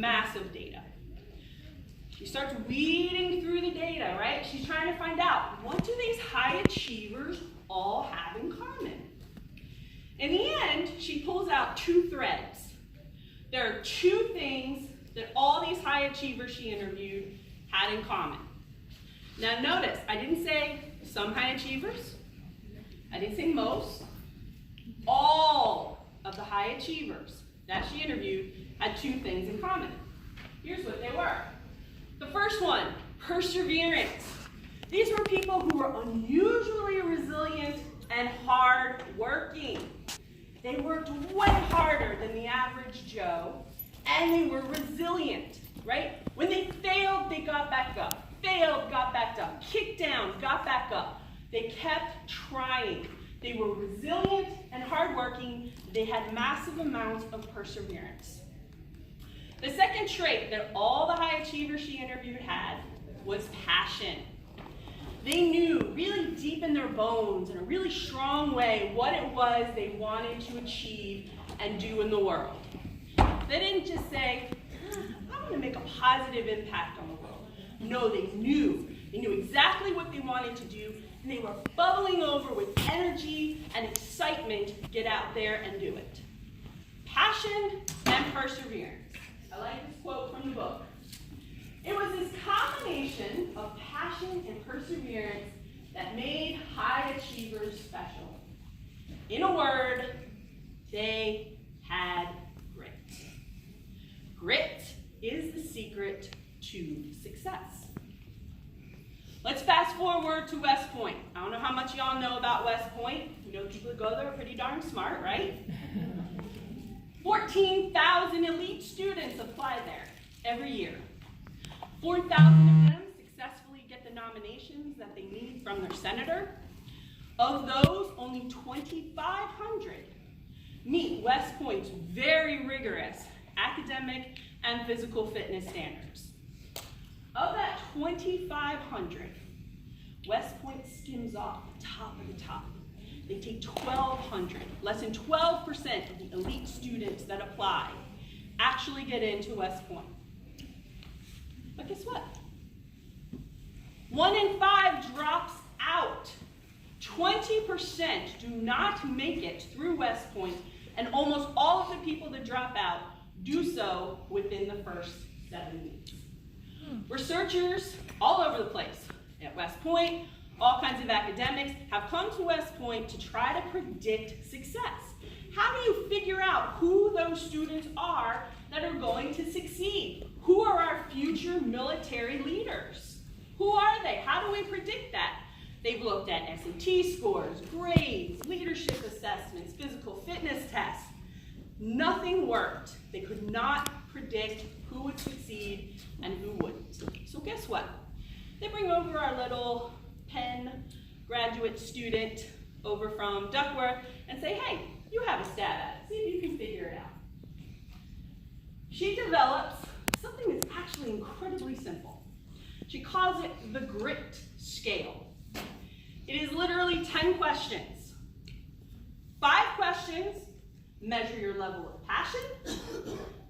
massive data. She starts weeding through the data, right? She's trying to find out, what do these high achievers all have in common? In the end, she pulls out two threads. There are two things that all these high achievers she interviewed had in common. Now notice, I didn't say some high achievers. I didn't say most. All of the high achievers that she interviewed had two things in common. Here's what they were. The first one, perseverance. These were people who were unusually resilient and hardworking. They worked way harder than the average Joe, and they were resilient, right? When they failed, they got back up. Failed, got back up. Kicked down, got back up. They kept trying. They were resilient and hardworking. They had massive amounts of perseverance. The second trait that all the high achievers she interviewed had was passion. They knew really deep in their bones, in a really strong way, what it was they wanted to achieve and do in the world. They didn't just say, I want to make a positive impact on the world. No, they knew. They knew exactly what they wanted to do, and they were bubbling over with energy and excitement to get out there and do it. Passion and perseverance. I like this quote from the book. It was this combination of passion and perseverance that made high achievers special. In a word, they had grit. Grit is the secret to success. Let's fast forward to West Point. I don't know how much y'all know about West Point. You know, people that go there are pretty darn smart, right? 14,000 elite students apply there every year. 4,000 of them successfully get the nominations that they need from their senator. Of those, only 2,500 meet West Point's very rigorous academic and physical fitness standards. Of that 2,500, West Point skims off the top of the top. They take 1,200, less than 12% of the elite students that apply actually get into West Point. But guess what? 1 in 5 drops out. 20% do not make it through West Point, and almost all of the people that drop out do so within the first 7 weeks. Researchers all over the place at West Point, all kinds of academics, have come to West Point to try to predict success. How do you figure out who those students are that are going to succeed? Who are our future military leaders? Who are they? How do we predict that? They've looked at SAT scores, grades, leadership assessments, physical fitness tests. Nothing worked. They could not predict who would succeed and who wouldn't. So guess what? They bring over our little Penn graduate student over from Duckworth and say, hey, you have a stab at it. See if you can figure it out. She develops something that's actually incredibly simple. She calls it the grit scale. It is literally 10 questions. 5 questions measure your level of passion,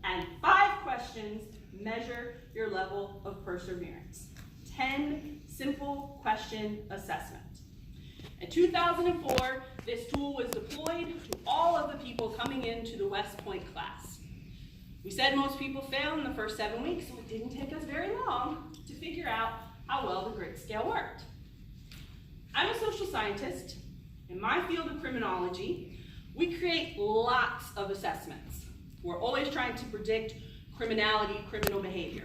and 5 questions measure your level of perseverance. 10 simple question assessment. In 2004, this tool was deployed to all of the people coming into the West Point class. We said most people fail in the first 7 weeks, so it didn't take us very long to figure out how well the grit scale worked. I'm a social scientist. In my field of criminology, we create lots of assessments. We're always trying to predict criminality, criminal behavior.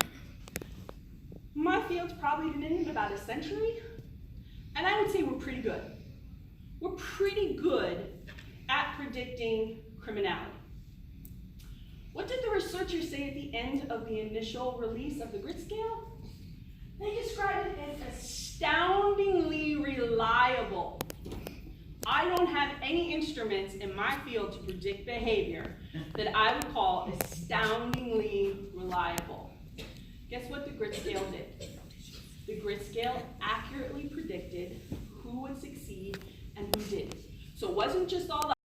My field's probably been in about a century, and I would say we're pretty good. We're pretty good at predicting criminality. What did the researchers say at the end of the initial release of the grit scale? They described it as astoundingly reliable. I don't have any instruments in my field to predict behavior that I would call astoundingly reliable. Guess what the grit scale did? The grit scale accurately predicted who would succeed and who didn't. So it wasn't just all the